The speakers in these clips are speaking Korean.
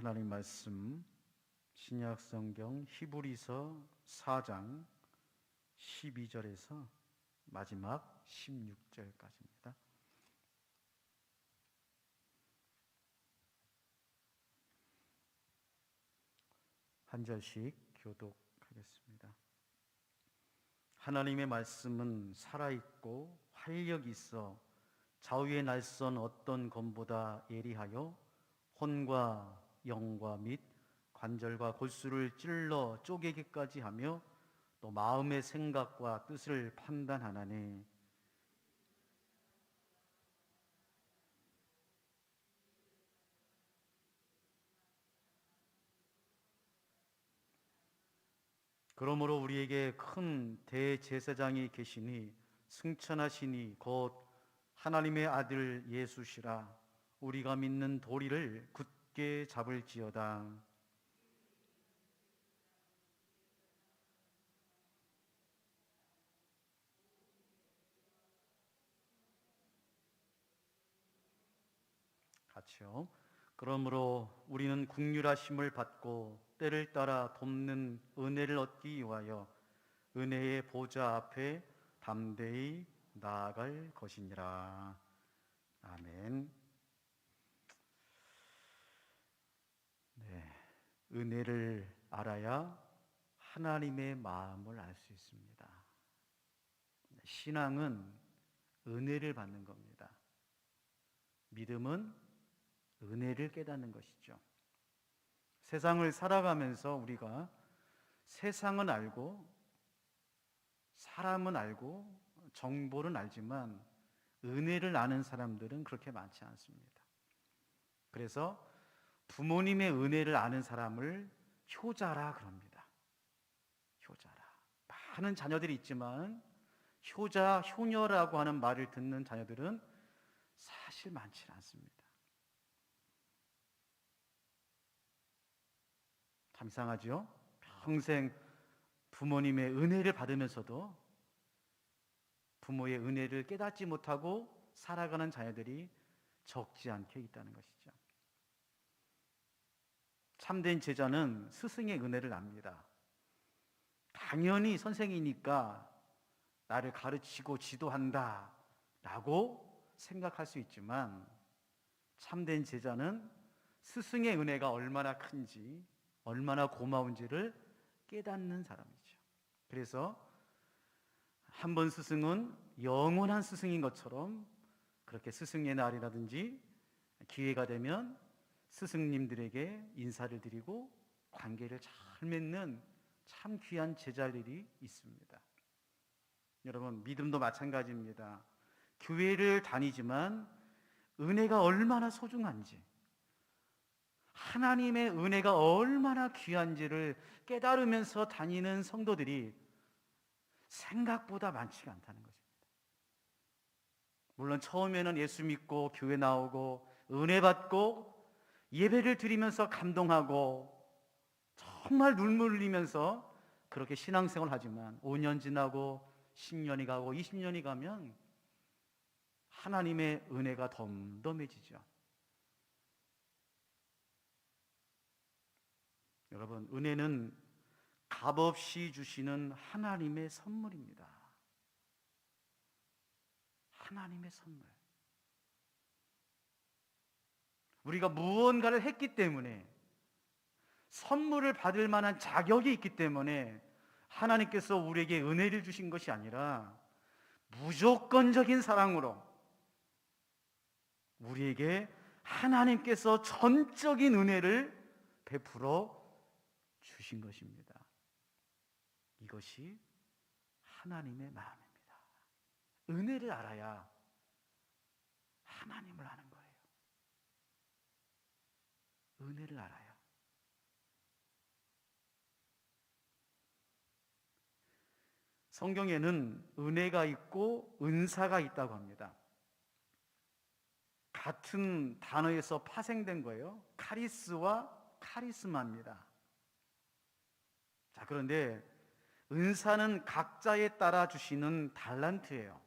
하나님 말씀 신약 성경 히브리서 4장 12절에서 마지막 16절까지입니다. 한 절씩 교독하겠습니다. 하나님의 말씀은 살아있고 활력이 있어 좌우의 날선 어떤 검보다 예리하여 혼과 영과 및 관절과 골수를 찔러 쪼개기까지 하며 또 마음의 생각과 뜻을 판단하나니 그러므로 우리에게 큰 대제사장이 계시니 승천하시니 곧 하나님의 아들 예수시라. 우리가 믿는 도리를 굳게 잡을지어다. 같이요. 그러므로 우리는 긍휼하심을 받고 때를 따라 돕는 은혜를 얻기 위하여 은혜의 보좌 앞에 담대히 나아갈 것이니라. 아멘. 네, 은혜를 알아야 하나님의 마음을 알 수 있습니다. 신앙은 은혜를 받는 겁니다. 믿음은 은혜를 깨닫는 것이죠. 세상을 살아가면서 우리가 세상은 알고 사람은 알고 정보는 알지만 은혜를 아는 사람들은 그렇게 많지 않습니다. 그래서 부모님의 은혜를 아는 사람을 효자라 그럽니다. 효자라. 많은 자녀들이 있지만 효자, 효녀라고 하는 말을 듣는 자녀들은 사실 많지 않습니다. 참 이상하죠? 평생 부모님의 은혜를 받으면서도 부모의 은혜를 깨닫지 못하고 살아가는 자녀들이 적지 않게 있다는 것이죠. 참된 제자는 스승의 은혜를 압니다. 당연히 선생이니까 나를 가르치고 지도한다 라고 생각할 수 있지만 참된 제자는 스승의 은혜가 얼마나 큰지 얼마나 고마운지를 깨닫는 사람이죠. 그래서 한 번 스승은 영원한 스승인 것처럼 그렇게 스승의 날이라든지 기회가 되면 스승님들에게 인사를 드리고 관계를 잘 맺는 참 귀한 제자들이 있습니다. 여러분, 믿음도 마찬가지입니다. 교회를 다니지만 은혜가 얼마나 소중한지, 하나님의 은혜가 얼마나 귀한지를 깨달으면서 다니는 성도들이 생각보다 많지가 않다는 것입니다. 물론 처음에는 예수 믿고 교회 나오고 은혜 받고 예배를 드리면서 감동하고 정말 눈물 흘리면서 그렇게 신앙생활을 하지만 5년 지나고 10년이 가고 20년이 가면 하나님의 은혜가 덤덤해지죠. 여러분, 은혜는 값없이 주시는 하나님의 선물입니다. 하나님의 선물. 우리가 무언가를 했기 때문에 선물을 받을 만한 자격이 있기 때문에 하나님께서 우리에게 은혜를 주신 것이 아니라 무조건적인 사랑으로 우리에게 하나님께서 전적인 은혜를 베풀어 주신 것입니다. 이것이 하나님의 마음입니다. 은혜를 알아야 하나님을 아는 거예요. 은혜를 알아야. 성경에는 은혜가 있고 은사가 있다고 합니다. 같은 단어에서 파생된 거예요. 카리스와 카리스마입니다. 자, 그런데 은사는 각자에 따라 주시는 달란트예요.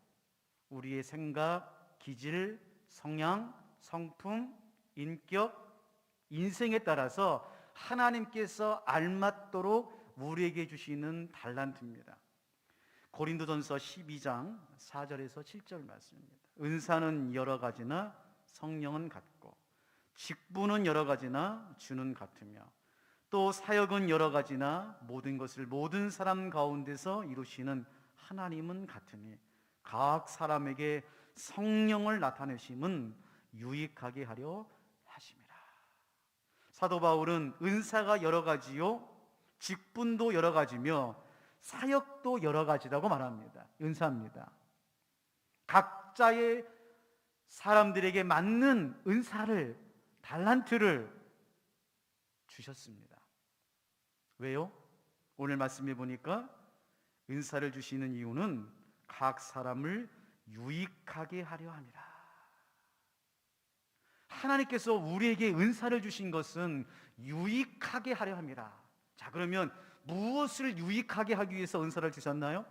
우리의 생각, 기질, 성향, 성품, 인격, 인생에 따라서 하나님께서 알맞도록 우리에게 주시는 달란트입니다. 고린도전서 12장 4절에서 7절 말씀입니다. 은사는 여러 가지나 성령은 같고, 직분은 여러 가지나 주는 같으며, 또 사역은 여러 가지나 모든 것을 모든 사람 가운데서 이루시는 하나님은 같으니 각 사람에게 성령을 나타내심은 유익하게 하려 하심이라. 사도 바울은 은사가 여러 가지요, 직분도 여러 가지며 사역도 여러 가지라고 말합니다. 은사입니다. 각자의 사람들에게 맞는 은사를, 달란트를 주셨습니다. 왜요? 오늘 말씀해 보니까 은사를 주시는 이유는 각 사람을 유익하게 하려 함이라. 하나님께서 우리에게 은사를 주신 것은 유익하게 하려 함이라. 자, 그러면 무엇을 유익하게 하기 위해서 은사를 주셨나요?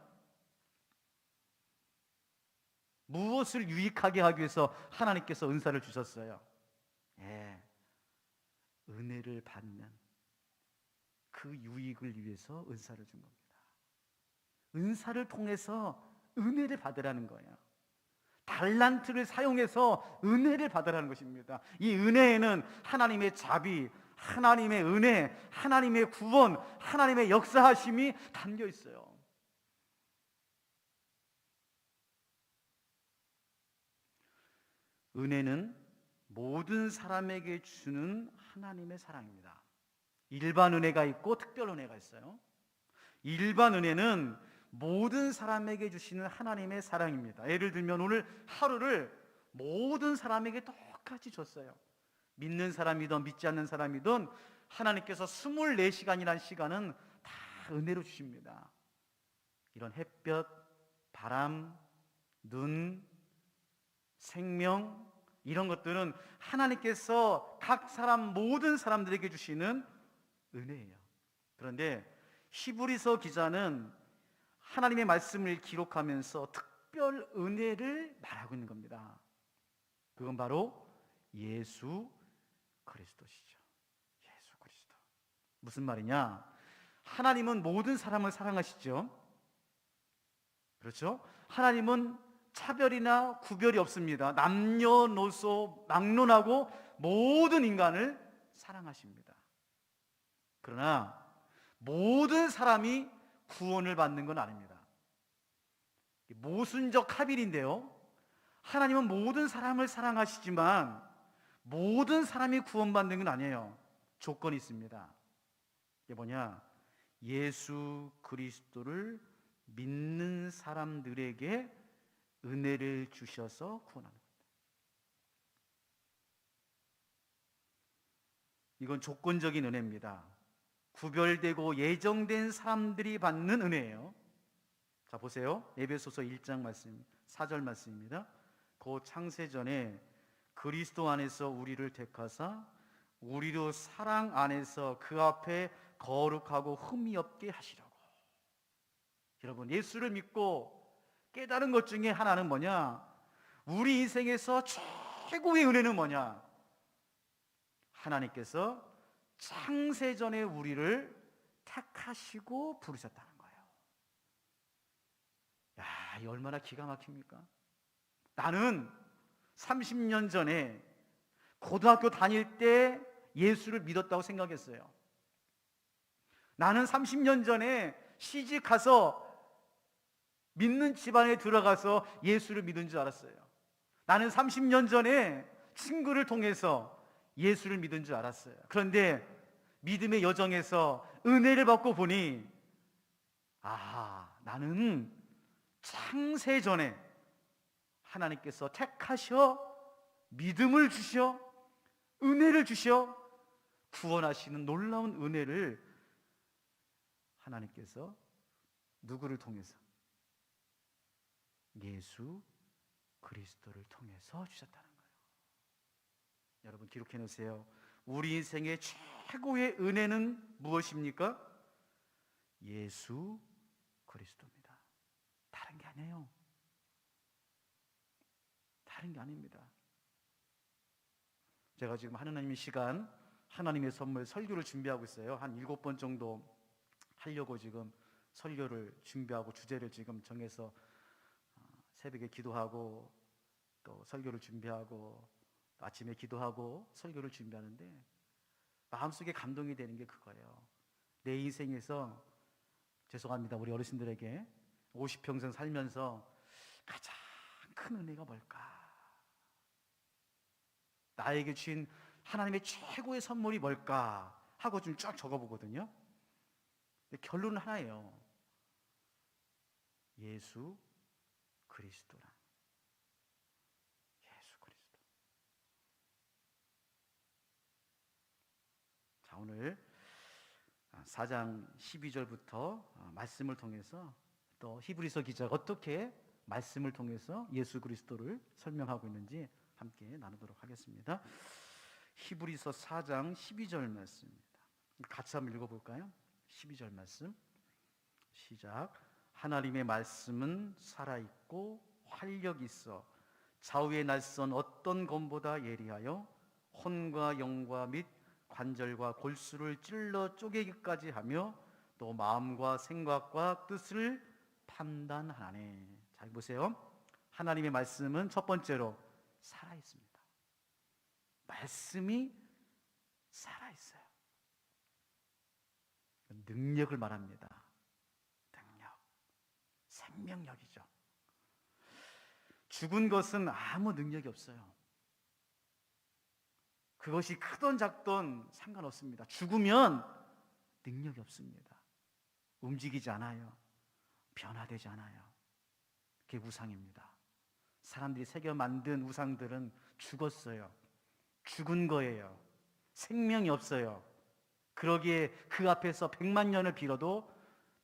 무엇을 유익하게 하기 위해서 하나님께서 은사를 주셨어요? 예, 은혜를 받는 그 유익을 위해서 은사를 준 겁니다. 은사를 통해서 은혜를 받으라는 거예요. 달란트를 사용해서 은혜를 받으라는 것입니다. 이 은혜에는 하나님의 자비, 하나님의 은혜, 하나님의 구원, 하나님의 역사하심이 담겨 있어요. 은혜는 모든 사람에게 주는 하나님의 사랑입니다. 일반 은혜가 있고 특별 은혜가 있어요. 일반 은혜는 모든 사람에게 주시는 하나님의 사랑입니다. 예를 들면 오늘 하루를 모든 사람에게 똑같이 줬어요. 믿는 사람이든 믿지 않는 사람이든 하나님께서 24시간이라는 시간은 다 은혜로 주십니다. 이런 햇볕, 바람, 눈, 생명, 이런 것들은 하나님께서 각 사람, 모든 사람들에게 주시는 은혜예요. 그런데 히브리서 기자는 하나님의 말씀을 기록하면서 특별 은혜를 말하고 있는 겁니다. 그건 바로 예수 그리스도시죠. 예수 그리스도. 무슨 말이냐? 하나님은 모든 사람을 사랑하시죠. 그렇죠? 하나님은 차별이나 구별이 없습니다. 남녀노소 막론하고 모든 인간을 사랑하십니다. 그러나 모든 사람이 구원을 받는 건 아닙니다. 모순적 합일인데요, 하나님은 모든 사람을 사랑하시지만 모든 사람이 구원받는 건 아니에요. 조건이 있습니다. 이게 뭐냐? 예수 그리스도를 믿는 사람들에게 은혜를 주셔서 구원하는 겁니다. 이건 조건적인 은혜입니다. 구별되고 예정된 사람들이 받는 은혜예요. 자, 보세요. 에베소서 1장 말씀 4절 말씀입니다. 그 창세전에 그리스도 안에서 우리를 택하사 우리로 사랑 안에서 그 앞에 거룩하고 흠이 없게 하시려고. 여러분, 예수를 믿고 깨달은 것 중에 하나는 뭐냐? 우리 인생에서 최고의 은혜는 뭐냐? 하나님께서 창세전에 우리를 택하시고 부르셨다는 거예요. 야, 이 얼마나 기가 막힙니까? 나는 30년 전에 고등학교 다닐 때 예수를 믿었다고 생각했어요. 나는 30년 전에 시집 가서 믿는 집안에 들어가서 예수를 믿은 줄 알았어요. 나는 30년 전에 친구를 통해서 예수를 믿은 줄 알았어요. 그런데 믿음의 여정에서 은혜를 받고 보니, 나는 창세전에 하나님께서 택하셔 믿음을 주셔 은혜를 주셔 구원하시는 놀라운 은혜를 하나님께서 누구를 통해서? 예수 그리스도를 통해서 주셨다는 거예요. 여러분, 기록해 놓으세요. 우리 인생의 최고의 은혜는 무엇입니까? 예수 그리스도입니다. 다른 게 아니에요. 다른 게 아닙니다. 제가 지금 하느님의 시간 하나님의 선물 설교를 준비하고 있어요. 한 7번 정도 하려고 지금 설교를 준비하고 주제를 지금 정해서 새벽에 기도하고 또 설교를 준비하고 아침에 기도하고 설교를 준비하는데 마음속에 감동이 되는 게 그거예요. 내 인생에서, 죄송합니다, 우리 어르신들에게 50평생 살면서 가장 큰 은혜가 뭘까? 나에게 주신 하나님의 최고의 선물이 뭘까? 하고 좀 쫙 적어보거든요. 근데 결론은 하나예요. 예수 그리스도라. 예수 그리스도. 자, 오늘 4장 12절부터 말씀을 통해서 또 히브리서 기자가 어떻게 말씀을 통해서 예수 그리스도를 설명하고 있는지 함께 나누도록 하겠습니다. 히브리서 4장 12절 말씀입니다. 같이 한번 읽어볼까요? 12절 말씀 시작. 하나님의 말씀은 살아있고 활력 있어 좌우의 날선 어떤 검보다 예리하여 혼과 영과 및 관절과 골수를 찔러 쪼개기까지 하며 또 마음과 생각과 뜻을 판단하네. 잘 보세요. 하나님의 말씀은 첫 번째로 살아있습니다. 말씀이 살아있어요. 능력을 말합니다. 능력, 생명력이죠. 죽은 것은 아무 능력이 없어요. 그것이 크던 작던 상관없습니다. 죽으면 능력이 없습니다. 움직이지 않아요. 변화되지 않아요. 그게 우상입니다. 사람들이 새겨 만든 우상들은 죽었어요. 죽은 거예요. 생명이 없어요. 그러기에 그 앞에서 100만 년을 빌어도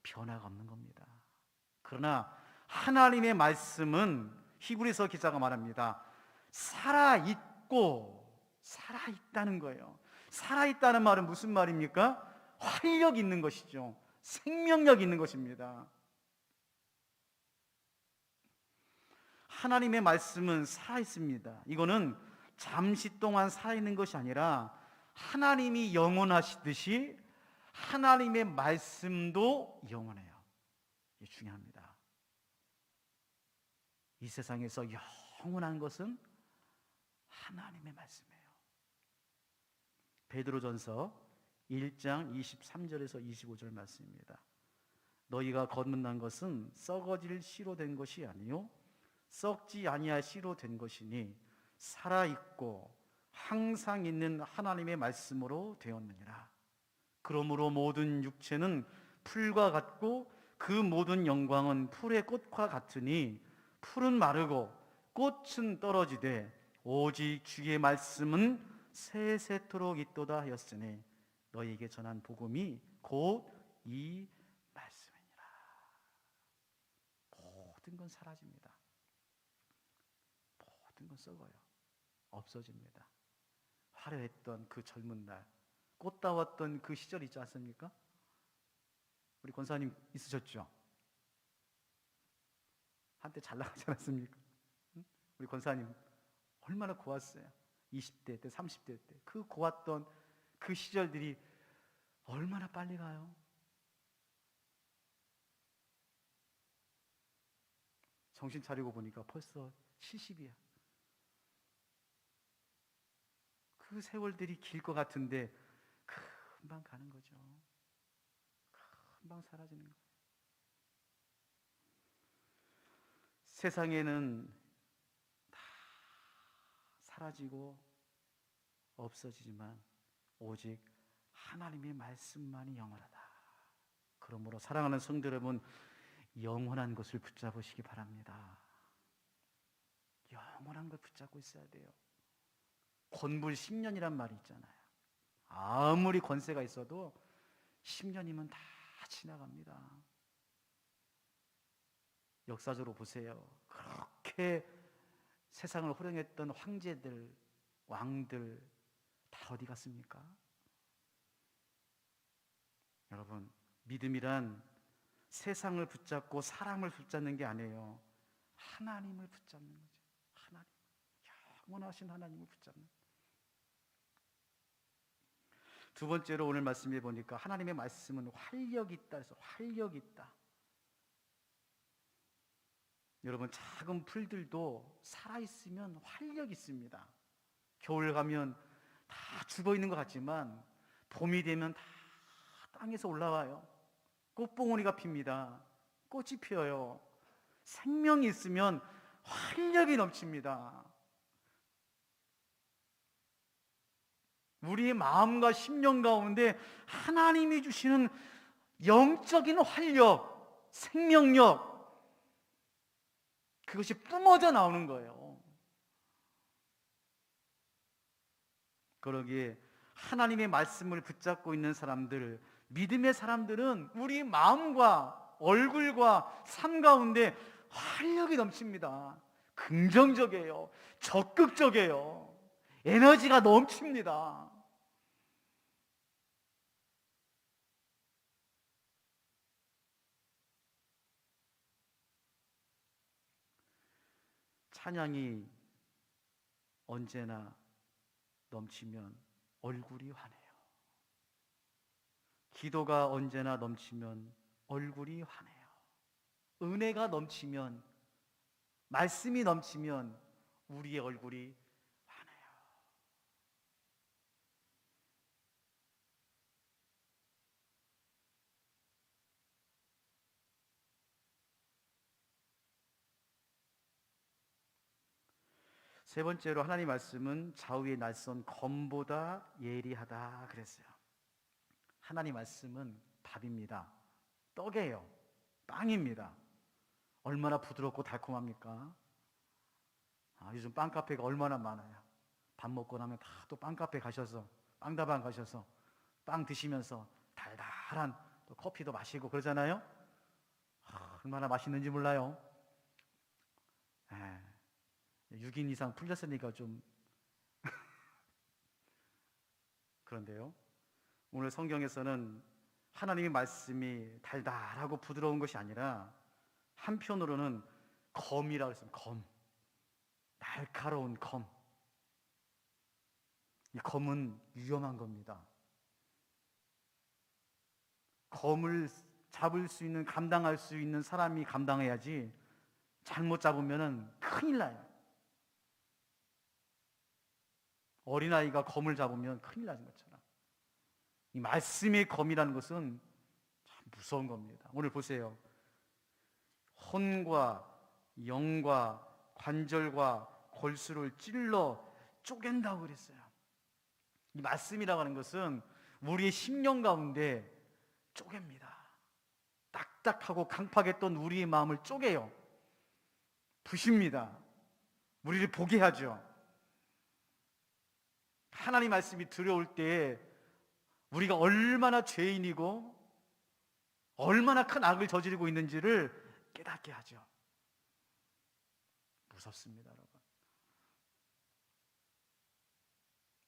변화가 없는 겁니다. 그러나 하나님의 말씀은 히브리서 기자가 말합니다. 살아있고 살아있다는 거예요. 살아있다는 말은 무슨 말입니까? 활력 있는 것이죠. 생명력 있는 것입니다. 하나님의 말씀은 살아있습니다. 이거는 잠시 동안 살아있는 것이 아니라 하나님이 영원하시듯이 하나님의 말씀도 영원해요. 이게 중요합니다. 이 세상에서 영원한 것은 하나님의 말씀이에요. 베드로전서 1장 23절에서 25절 말씀입니다. 너희가 거듭난 것은 썩어질 씨로 된 것이 아니요 썩지 아니할 씨로 된 것이니 살아있고 항상 있는 하나님의 말씀으로 되었느니라. 그러므로 모든 육체는 풀과 같고 그 모든 영광은 풀의 꽃과 같으니 풀은 마르고 꽃은 떨어지되 오직 주의 말씀은 세세토록 있도다 하였으니 너희에게 전한 복음이 곧 이 말씀이니라. 모든 건 사라집니다. 모든 건 썩어요. 없어집니다. 화려했던 그 젊은 날, 꽃다웠던 그 시절 있지 않습니까? 우리 권사님 있으셨죠? 한때 잘 나가지 않았습니까? 우리 권사님 얼마나 고왔어요. 20대 때, 30대 때 그 고왔던 그 시절들이 얼마나 빨리 가요. 정신 차리고 보니까 벌써 70이야. 그 세월들이 길 것 같은데 금방 가는 거죠. 금방 사라지는 거예요. 세상에는 다 사라지고 없어지지만 오직 하나님의 말씀만이 영원하다. 그러므로 사랑하는 성도 여러분, 영원한 것을 붙잡으시기 바랍니다. 영원한 걸 붙잡고 있어야 돼요. 권불 10년이란 말이 있잖아요. 아무리 권세가 있어도 10년이면 다 지나갑니다. 역사적으로 보세요. 그렇게 세상을 호령했던 황제들, 왕들 다 어디 갔습니까? 여러분, 믿음이란 세상을 붙잡고 사람을 붙잡는 게 아니에요. 하나님을 붙잡는 거죠. 하나님, 영원하신 하나님을 붙잡는. 두 번째로 오늘 말씀해 보니까 하나님의 말씀은 활력이 있다 해서 활력이 있다. 여러분, 작은 풀들도 살아있으면 활력이 있습니다. 겨울 가면 다 죽어 있는 것 같지만 봄이 되면 다 땅에서 올라와요. 꽃봉오리가 핍니다. 꽃이 피어요. 생명이 있으면 활력이 넘칩니다. 우리의 마음과 심령 가운데 하나님이 주시는 영적인 활력, 생명력, 그것이 뿜어져 나오는 거예요. 그러기에 하나님의 말씀을 붙잡고 있는 사람들, 믿음의 사람들은 우리 마음과 얼굴과 삶 가운데 활력이 넘칩니다. 긍정적이에요. 적극적이에요. 에너지가 넘칩니다. 찬양이 언제나 넘치면 얼굴이 환해요. 기도가 언제나 넘치면 얼굴이 환해요. 은혜가 넘치면, 말씀이 넘치면 우리의 얼굴이 환해요. 세 번째로 하나님 말씀은 좌우의 날선 검보다 예리하다 그랬어요. 하나님 말씀은 밥입니다. 떡이에요. 빵입니다. 얼마나 부드럽고 달콤합니까? 요즘 빵카페가 얼마나 많아요. 밥 먹고 나면 다 또 빵카페 가셔서, 빵다방 가셔서 빵 드시면서 달달한 또 커피도 마시고 그러잖아요. 얼마나 맛있는지 몰라요. 6인 이상 풀렸으니까 좀 그런데요. 오늘 성경에서는 하나님의 말씀이 달달하고 부드러운 것이 아니라 한편으로는 검이라고 했습니다. 검. 날카로운 검. 이 검은 위험한 겁니다. 검을 잡을 수 있는, 감당할 수 있는 사람이 감당해야지 잘못 잡으면 큰일 나요. 어린아이가 검을 잡으면 큰일 나는 것처럼 이 말씀의 검이라는 것은 참 무서운 겁니다. 오늘 보세요. 혼과 영과 관절과 골수를 찔러 쪼갠다고 그랬어요. 이 말씀이라고 하는 것은 우리의 심령 가운데 쪼갭니다. 딱딱하고 강팍했던 우리의 마음을 쪼개요. 부십니다. 우리를 보게 하죠. 하나님 말씀이 들어올 때 우리가 얼마나 죄인이고 얼마나 큰 악을 저지르고 있는지를 깨닫게 하죠. 무섭습니다, 여러분.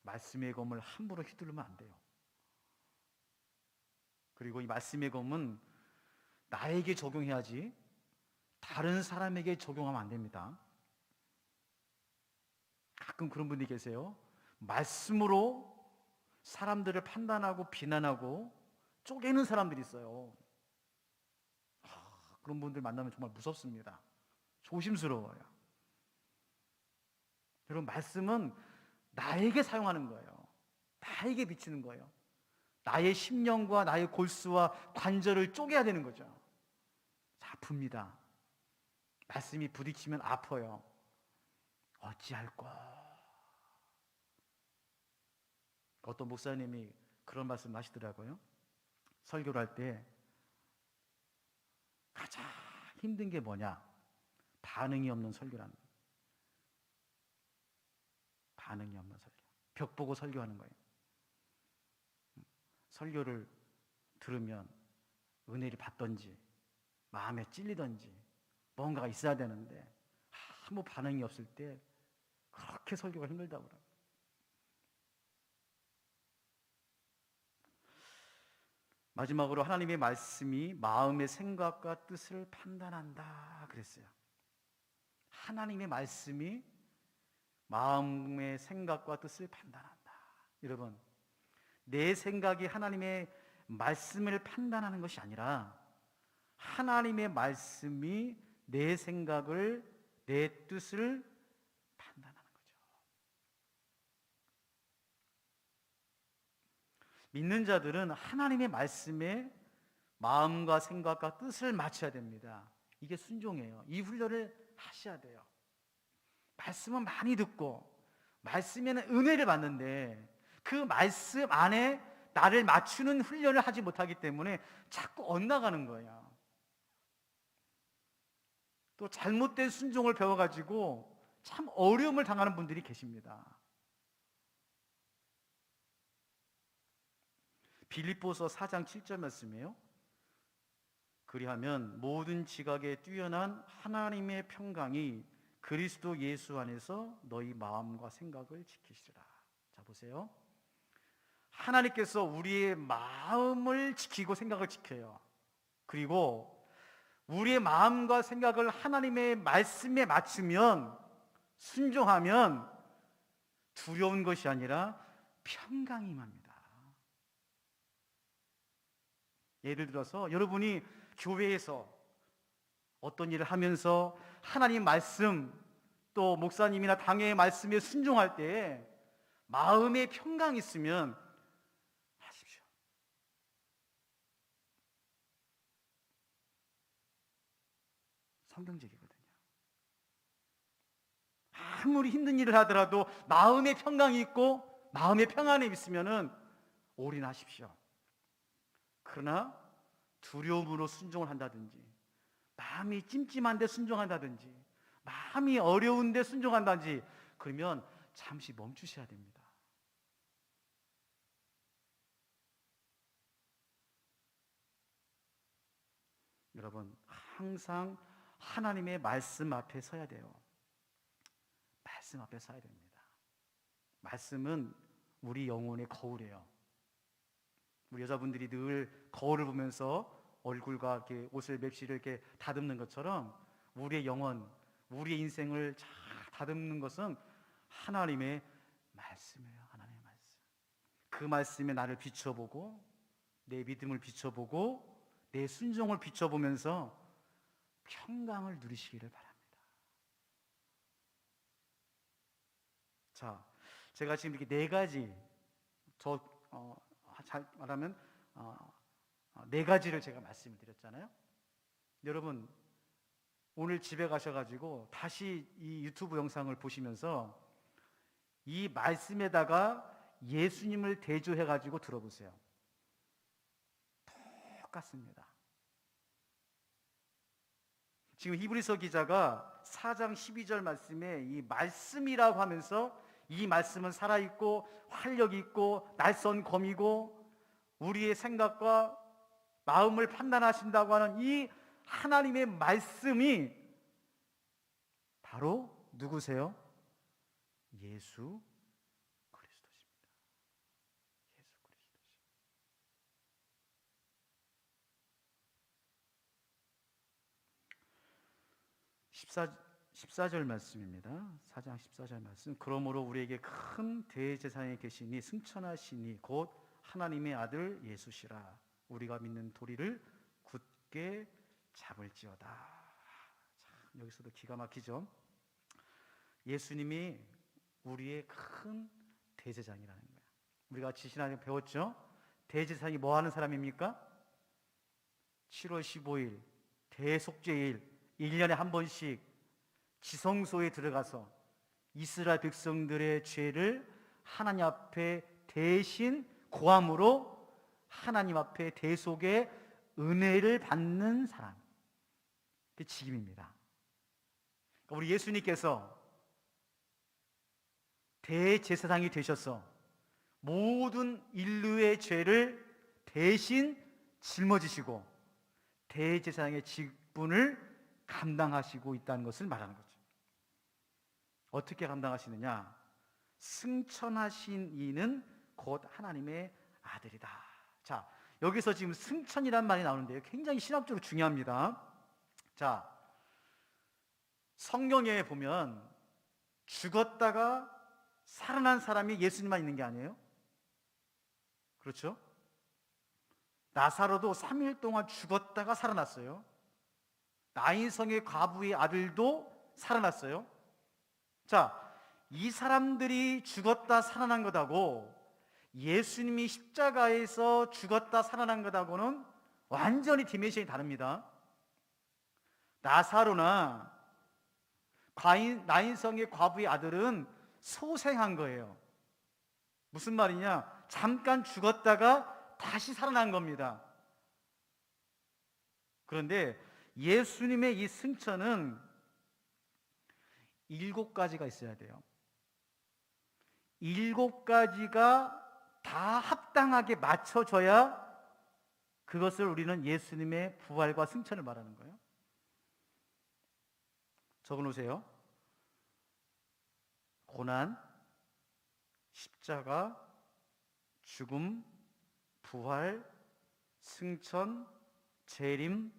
말씀의 검을 함부로 휘두르면 안 돼요. 그리고 이 말씀의 검은 나에게 적용해야지 다른 사람에게 적용하면 안 됩니다. 가끔 그런 분들이 계세요. 말씀으로 사람들을 판단하고 비난하고 쪼개는 사람들이 있어요. 그런 분들 만나면 정말 무섭습니다. 조심스러워요. 여러분, 말씀은 나에게 사용하는 거예요. 나에게 비치는 거예요. 나의 심령과 나의 골수와 관절을 쪼개야 되는 거죠. 아픕니다. 말씀이 부딪히면 아파요. 어찌할꼬. 어떤 목사님이 그런 말씀을 하시더라고요. 설교를 할 때 가장 힘든 게 뭐냐? 반응이 없는 설교라는 거예요. 반응이 없는 설교. 벽 보고 설교하는 거예요. 설교를 들으면 은혜를 받던지 마음에 찔리던지 뭔가가 있어야 되는데 아무 반응이 없을 때 그렇게 설교가 힘들다고 그래요. 마지막으로 하나님의 말씀이 마음의 생각과 뜻을 판단한다 그랬어요. 하나님의 말씀이 마음의 생각과 뜻을 판단한다. 여러분, 내 생각이 하나님의 말씀을 판단하는 것이 아니라 하나님의 말씀이 내 생각을, 내 뜻을 판단하는 거죠. 믿는 자들은 하나님의 말씀에 마음과 생각과 뜻을 맞춰야 됩니다. 이게 순종이에요. 이 훈련을 하셔야 돼요. 말씀은 많이 듣고 말씀에는 은혜를 받는데 그 말씀 안에 나를 맞추는 훈련을 하지 못하기 때문에 자꾸 엇나가는 거예요. 또 잘못된 순종을 배워가지고 참 어려움을 당하는 분들이 계십니다. 빌립보서 4장 7절 말씀이에요. 그리하면 모든 지각에 뛰어난 하나님의 평강이 그리스도 예수 안에서 너희 마음과 생각을 지키시리라. 자, 보세요. 하나님께서 우리의 마음을 지키고 생각을 지켜요. 그리고 우리의 마음과 생각을 하나님의 말씀에 맞추면, 순종하면 두려운 것이 아니라 평강이 임합니다. 예를 들어서 여러분이 교회에서 어떤 일을 하면서 하나님 말씀, 또 목사님이나 당회의 말씀에 순종할 때에 마음에 평강이 있으면 하십시오. 성경적이거든요. 아무리 힘든 일을 하더라도 마음에 평강이 있고 마음의 평안이 있으면은 올인하십시오. 그러나 두려움으로 순종을 한다든지, 마음이 찜찜한데 순종한다든지, 마음이 어려운데 순종한다든지, 그러면 잠시 멈추셔야 됩니다. 여러분, 항상 하나님의 말씀 앞에 서야 돼요. 말씀 앞에 서야 됩니다. 말씀은 우리 영혼의 거울이에요. 우리 여자분들이 늘 거울을 보면서 얼굴과 이렇게 옷을 맵시를 이렇게 다듬는 것처럼 우리의 영혼, 우리의 인생을 잘 다듬는 것은 하나님의 말씀이에요. 하나님의 말씀. 그 말씀에 나를 비춰보고 내 믿음을 비춰보고 내 순종을 비춰보면서 평강을 누리시기를 바랍니다. 자, 제가 지금 이렇게 네 가지, 잘 말하면 네 가지를 제가 말씀을 드렸잖아요. 여러분, 오늘 집에 가셔가지고 다시 이 유튜브 영상을 보시면서 이 말씀에다가 예수님을 대조해가지고 들어보세요. 똑같습니다. 지금 히브리서 기자가 4장 12절 말씀에 이 말씀이라고 하면서 이 말씀은 살아있고 활력이 있고 날선 검이고 우리의 생각과 마음을 판단하신다고 하는 이 하나님의 말씀이 바로 누구세요? 예수 그리스도십니다. 예수 그리스도십니다. 14절 말씀입니다. 4장 14절 말씀. 그러므로 우리에게 큰 대제사장이 계시니 승천하시니 곧 하나님의 아들 예수시라. 우리가 믿는 도리를 굳게 잡을지어다. 참, 여기서도 기가 막히죠. 예수님이 우리의 큰 대제사장이라는 거예요. 우리가 지난주에 배웠죠. 대제사장이 뭐 하는 사람입니까? 7월 15일 대속죄일 1년에 한 번씩 지성소에 들어가서 이스라엘 백성들의 죄를 하나님 앞에 대신 고함으로 하나님 앞에 대속의 은혜를 받는 사람, 그 직임입니다. 우리 예수님께서 대제사장이 되셔서 모든 인류의 죄를 대신 짊어지시고 대제사장의 직분을 감당하시고 있다는 것을 말하는 거죠. 어떻게 감당하시느냐? 승천하신 이는 곧 하나님의 아들이다. 자, 여기서 지금 승천이라는 말이 나오는데요, 굉장히 신학적으로 중요합니다. 자, 성경에 보면 죽었다가 살아난 사람이 예수님만 있는 게 아니에요. 그렇죠? 나사로도 3일 동안 죽었다가 살아났어요. 나인성의 과부의 아들도 살아났어요. 자, 이 사람들이 죽었다 살아난 것하고 예수님이 십자가에서 죽었다 살아난 것하고는 완전히 디멘션이 다릅니다. 나사로나 나인성의 과부의 아들은 소생한 거예요. 무슨 말이냐? 잠깐 죽었다가 다시 살아난 겁니다. 그런데 예수님의 이 승천은 7가지가 있어야 돼요. 7가지가 다 합당하게 맞춰져야 그것을 우리는 예수님의 부활과 승천을 말하는 거예요. 적어놓으세요. 고난, 십자가, 죽음, 부활, 승천, 재림,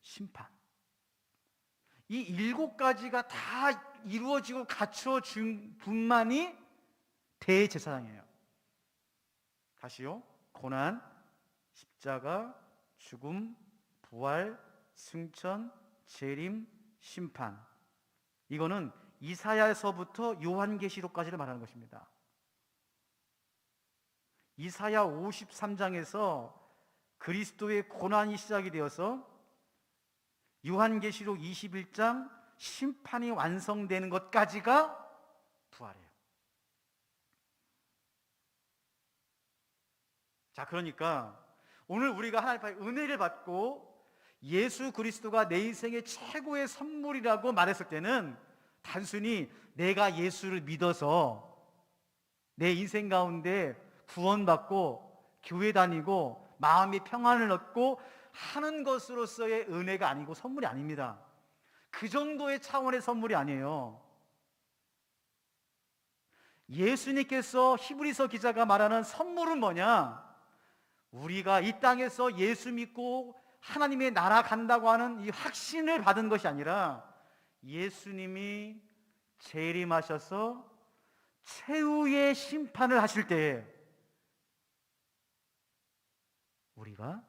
심판. 이 7가지가 다 이루어지고 갖춰진 분만이 대제사장이에요. 다시요. 고난, 십자가, 죽음, 부활, 승천, 재림, 심판. 이거는 이사야에서부터 요한계시록까지를 말하는 것입니다. 이사야 53장에서 그리스도의 고난이 시작이 되어서 요한계시록 21장 심판이 완성되는 것까지가 부활이에요. 자, 그러니까 오늘 우리가 하나님 앞에 은혜를 받고 예수 그리스도가 내 인생의 최고의 선물이라고 말했을 때는 단순히 내가 예수를 믿어서 내 인생 가운데 구원받고 교회 다니고 마음의 평안을 얻고 하는 것으로서의 은혜가 아니고 선물이 아닙니다. 그 정도의 차원의 선물이 아니에요. 예수님께서 히브리서 기자가 말하는 선물은 뭐냐? 우리가 이 땅에서 예수 믿고 하나님의 나라 간다고 하는 이 확신을 받은 것이 아니라 예수님이 재림하셔서 최후의 심판을 하실 때에 우리가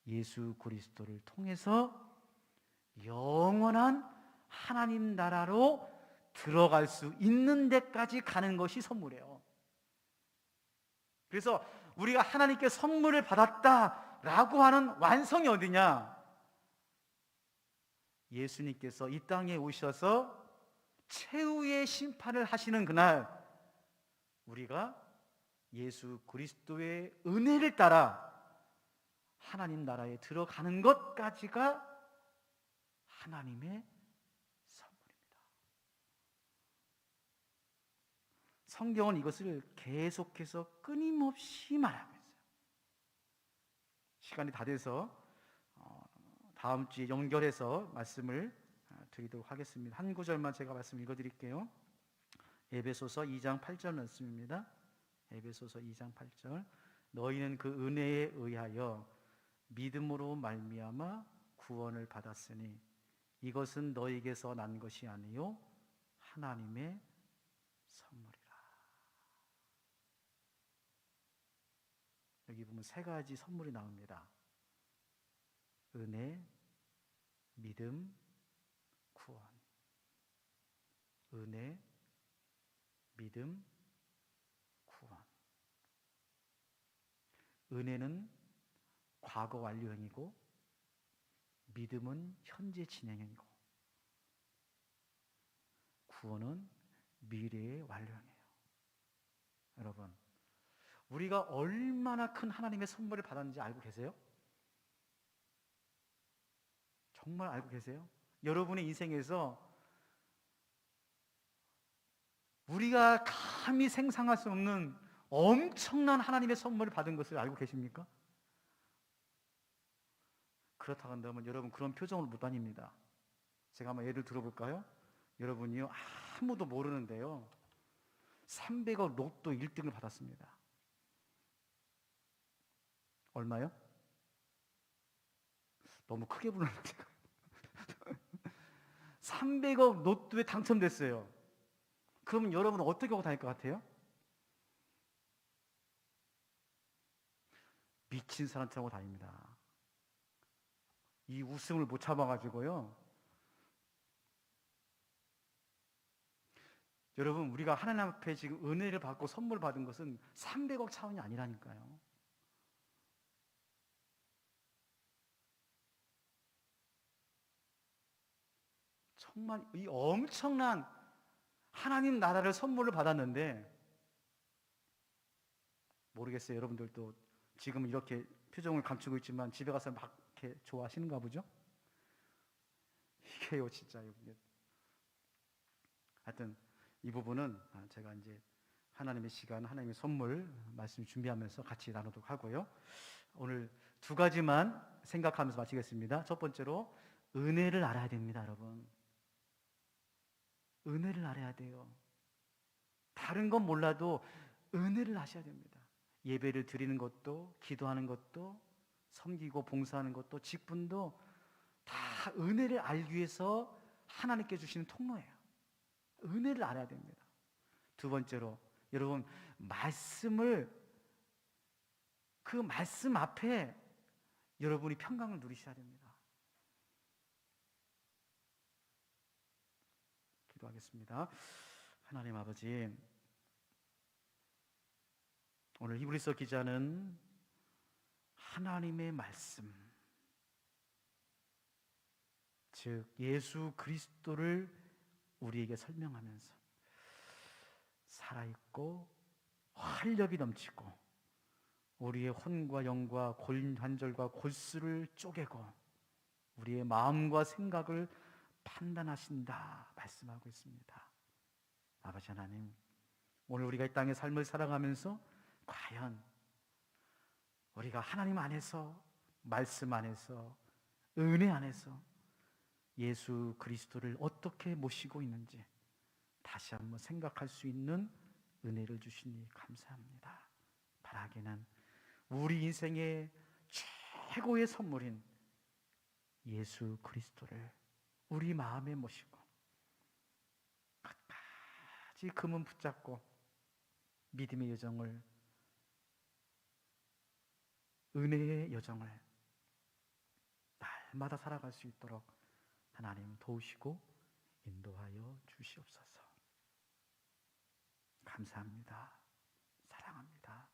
예수 그리스도를 통해서 영원한 하나님 나라로 들어갈 수 있는 데까지 가는 것이 선물이에요. 그래서 우리가 하나님께 선물을 받았다라고 하는 완성이 어디냐? 예수님께서 이 땅에 오셔서 최후의 심판을 하시는 그날 우리가 예수 그리스도의 은혜를 따라 하나님 나라에 들어가는 것까지가 하나님의 선물입니다. 성경은 이것을 계속해서 끊임없이 말하고 있어요. 시간이 다 돼서 다음 주에 연결해서 말씀을 드리도록 하겠습니다. 한 구절만 제가 말씀 읽어드릴게요. 에베소서 2장 8절 말씀입니다. 에베소서 2장 8절. 너희는 그 은혜에 의하여 믿음으로 말미암아 구원을 받았으니 이것은 너희에게서 난 것이 아니요 하나님의 선물이라. 여기 보면 3가지 선물이 나옵니다. 은혜, 믿음, 구원. 은혜, 믿음, 구원. 은혜는 과거 완료형이고 믿음은 현재 진행형이고 구원은 미래의 완료형이에요. 여러분, 우리가 얼마나 큰 하나님의 선물을 받았는지 알고 계세요? 정말 알고 계세요? 여러분의 인생에서 우리가 감히 생각할 수 없는 엄청난 하나님의 선물을 받은 것을 알고 계십니까? 그렇다고 한다면 여러분 그런 표정으로 못 다닙니다. 제가 한번 예를 들어볼까요? 여러분이요 아무도 모르는데요 300억 로또 1등을 받았습니다. 얼마요? 너무 크게 부르는 제가 300억 로또에 당첨됐어요. 그러면 여러분은 어떻게 하고 다닐 것 같아요? 미친 사람처럼 다닙니다. 이 웃음을 못 참아가지고요. 여러분, 우리가 하나님 앞에 지금 은혜를 받고 선물 받은 것은 300억 차원이 아니라니까요. 정말 이 엄청난 하나님 나라를 선물을 받았는데, 모르겠어요. 여러분들도 지금 이렇게 표정을 감추고 있지만 집에 가서 막 이렇게 좋아하시는가 보죠? 이게요, 진짜. 이게. 하여튼 이 부분은 제가 이제 하나님의 시간, 하나님의 선물 말씀 준비하면서 같이 나누도록 하고요. 오늘 두 가지만 생각하면서 마치겠습니다. 첫 번째로 은혜를 알아야 됩니다, 여러분. 은혜를 알아야 돼요. 다른 건 몰라도 은혜를 아셔야 됩니다. 예배를 드리는 것도, 기도하는 것도, 섬기고 봉사하는 것도, 직분도 다 은혜를 알기 위해서 하나님께 주시는 통로예요. 은혜를 알아야 됩니다. 두 번째로, 여러분, 그 말씀 앞에 여러분이 평강을 누리셔야 됩니다. 기도하겠습니다. 하나님 아버지, 오늘 히브리서 기자는 하나님의 말씀, 즉 예수 그리스도를 우리에게 설명하면서 살아있고 활력이 넘치고 우리의 혼과 영과 골관절과 골수를 쪼개고 우리의 마음과 생각을 판단하신다 말씀하고 있습니다. 아버지 하나님, 오늘 우리가 이 땅의 삶을 살아가면서 과연 우리가 하나님 안에서, 말씀 안에서, 은혜 안에서 예수 그리스도를 어떻게 모시고 있는지 다시 한번 생각할 수 있는 은혜를 주시니 감사합니다. 바라기는 우리 인생의 최고의 선물인 예수 그리스도를 우리 마음에 모시고 끝까지 금은 붙잡고 믿음의 여정을, 은혜의 여정을 날마다 살아갈 수 있도록 하나님 도우시고 인도하여 주시옵소서. 감사합니다. 사랑합니다.